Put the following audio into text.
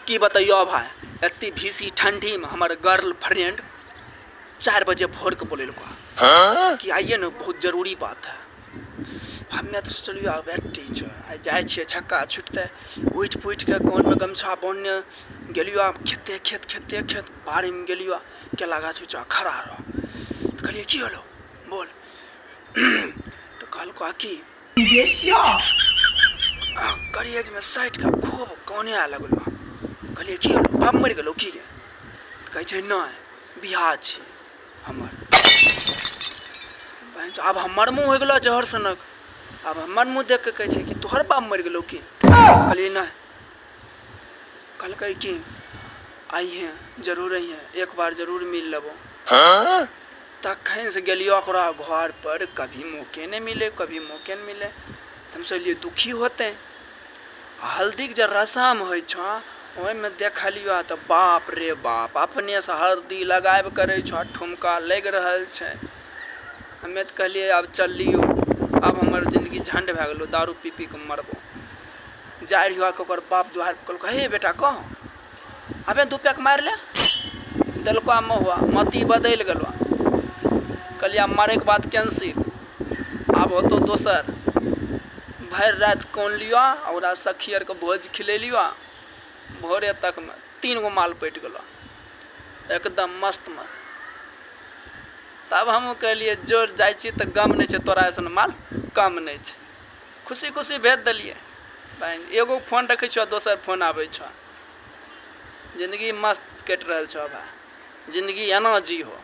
की बतैयो भाई, एत्ती भीसी ठंडी में हमारे गर्लफ्रेंड 4 बजे भोर के बोलेलको कि आइए ना, बहुत जरूरी बात है। हमें तो सोचलियो बैठी छ, आइ जाए छिए छक्का छुटते, उठ पुठ के कोन में गमछा बांधने गेलियो। खेत बाड़ी में गेलियो, केला गाछ पीछा खड़ा रहो। तो कहलिए की होलो बोल। तो कहलको की करिएज में साइड का खूब कोने आ लगलो। कहलिए की होलो, बाप मर गेलो की? कहे छै नहीं, बियाह छी हमर। अब हमर मुँह हो गेलो जहर सनक। अब हमर मुँह देख के कहे छै कि तोहर बाप मर गेलो की? कहलिए नहीं। कहलकै कि आइए जरूर आइए, एक बार जरूर मिल लेबो। तखन से गेलियो ओकरा घर पर, कभी मौके नहीं मिले, कभी मौके नहीं मिले। हम सोचलिए दुखी होते। हल्दी के जो रसम हो में देखलियो तो बाप रे बाप, अपने से हल्दी लगाब करे छो, ठुमका लग रहल छै। हमें तो कहलिए अब चलियो, अब हमार जिंदगी झंड भए गेलो, दारू पी पी के मरबो। जा रहियो ओकर बाप दुआर पर कहलको हे बेटा कह, अबे 2 पैक मार ले। दिलको महुआ मती बदल गेलो। कहलिए मारे के बाद कैंसिल, अब होतो दोसर। भर रात कौन लियो और सखी आर के भोज खिलेलियो। भोरे तक में 3 गो माल पट गेलो, एकदम मस्त मस्त। तब हम कहलिए जोर जाइ छी तो गम नहीं छै, तोरा ऐसा माल कम नहीं छै। खुशी खुशी भेज दिलिए। एगो फोन रखे छो, दोसर फोन आवे छो। जिंदगी मस्त कट रहल छो भाई, जिंदगी एना जी हो।